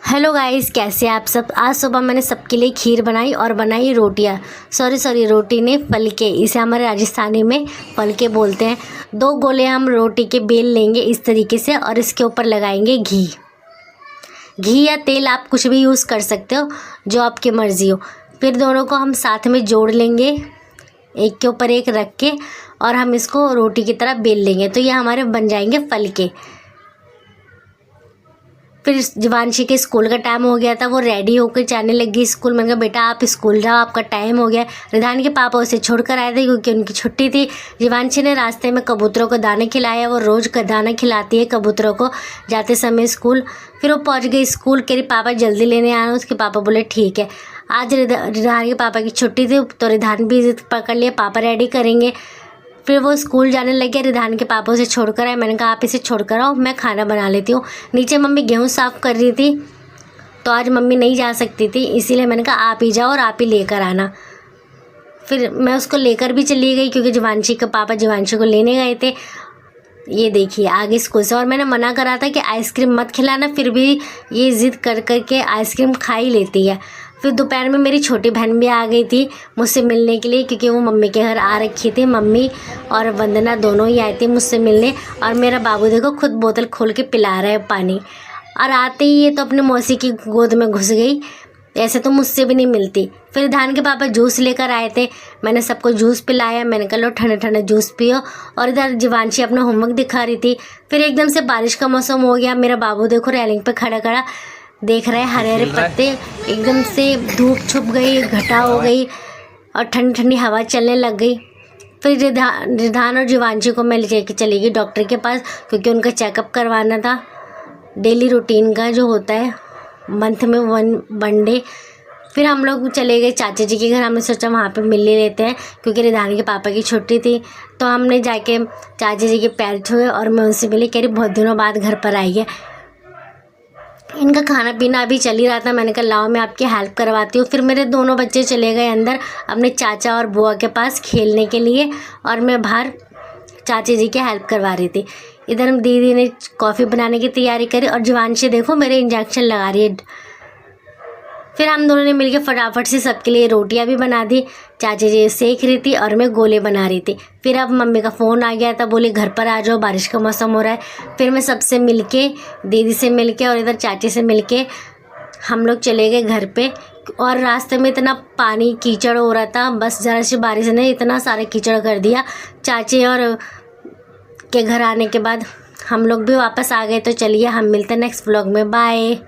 Hello guys, कैसे हैं आप सब। आज सुबह मैंने सबके लिए खीर बनाई और बनाई रोटियां। सॉरी रोटी ने फलके, इसे हमारे राजस्थानी में फलके बोलते हैं। 2 गोले हम रोटी के बेल लेंगे इस तरीके से और इसके ऊपर लगाएंगे घी या तेल, आप कुछ भी यूज़ कर सकते हो जो आपकी मर्ज़ी हो। फिर दोनों को हम साथ में जोड़ लेंगे, एक के ऊपर एक रख के, और हम इसको रोटी की तरह बेल लेंगे। तो ये हमारे बन जाएंगे फलके। फिर जीवांशी के स्कूल का टाइम हो गया था, वो रेडी होकर जाने लगी स्कूल। मैंने कहा बेटा आप स्कूल जाओ, आपका टाइम हो गया। रिधान के पापा उसे छोड़कर आए थे क्योंकि उनकी छुट्टी थी। जीवांशी ने रास्ते में कबूतरों को दाने खिलाया, वो रोज़ दाना खिलाती है कबूतरों को जाते समय स्कूल। फिर वो पहुंच गई स्कूल, कह रही पापा जल्दी लेने आना। उसके पापा बोले ठीक है। आज रिधान के पापा की छुट्टी थी तो रिधान भी जिद पकड़ लिया, पापा रेडी करेंगे। फिर वो स्कूल जाने लगे। रिधान के पापा उसे छोड़कर आए। मैंने कहा आप इसे छोड़कर आओ, मैं खाना बना लेती हूँ। नीचे मम्मी गेहूँ साफ़ कर रही थी तो आज मम्मी नहीं जा सकती थी, इसीलिए मैंने कहा आप ही जाओ और आप ही लेकर आना। फिर मैं उसको लेकर भी चली गई क्योंकि जीवांशी के पापा जीवांशी को लेने गए थे। ये देखिए आगे स्कूल से, और मैंने मना करा था कि आइसक्रीम मत खिलाना, फिर भी ये ज़िद कर के आइसक्रीम खा ही लेती है। फिर दोपहर में मेरी छोटी बहन भी आ गई थी मुझसे मिलने के लिए क्योंकि वो मम्मी के घर आ रखी थी। मम्मी और वंदना दोनों ही आई थी मुझसे मिलने। और मेरा बाबू देखो खुद बोतल खोल के पिला रहा है पानी, और आते ही ये तो अपनी मौसी की गोद में घुस गई। ऐसे तो मुझसे भी नहीं मिलती। फिर धान के पापा जूस लेकर आए थे, मैंने सबको जूस पिलाया। मैंने कहा लो ठंडे ठंडे जूस पियो। और इधर जीवांशी अपना होमवर्क दिखा रही थी। फिर एकदम से बारिश का मौसम हो गया। मेरा बाबू देखो रेलिंग पे खड़ा खड़ा देख रहे हैं, हरे हरे पत्ते, एकदम से धूप छुप गई, घटा हो गई और ठंडी ठंडी हवा चलने लग गई। फिर रिधान और जीवांशी को मैं लेके चली गई डॉक्टर के पास क्योंकि उनका चेकअप करवाना था, डेली रूटीन का जो होता है मंथ में वन डे। फिर हम लोग चले गए चाचा जी के घर। हमने सोचा वहाँ पे मिल लेते हैं क्योंकि रिधान के पापा की छुट्टी थी। तो हमने जाके चाचा जी के पैर छुए और मैं उनसे मिली, कह रही बहुत दिनों बाद घर पर आई है। इनका खाना पीना अभी चल ही रहा था। मैंने कहा लाओ मैं आपकी हेल्प करवाती हूँ। फिर मेरे दोनों बच्चे चले गए अंदर अपने चाचा और बुआ के पास खेलने के लिए, और मैं बाहर चाची जी की हेल्प करवा रही थी। इधर दीदी ने कॉफ़ी बनाने की तैयारी करी और जीवांशी देखो मेरे इंजेक्शन लगा रही है। फिर हम दोनों ने मिलकर फटाफट से सबके लिए रोटियां भी बना दी। चाची जी सेक रही थी और मैं गोले बना रही थी। फिर अब मम्मी का फ़ोन आ गया था, बोले घर पर आ जाओ, बारिश का मौसम हो रहा है। फिर मैं सबसे मिलके, दीदी से मिलके और इधर चाची से मिलके हम लोग चले गए घर पे। और रास्ते में इतना पानी कीचड़ हो रहा था, बस ज़रा सी बारिश ने इतना सारा कीचड़ कर दिया। चाची और के घर आने के बाद हम लोग भी वापस आ गए। तो चलिए हम मिलते हैं नेक्स्ट व्लॉग में, बाय।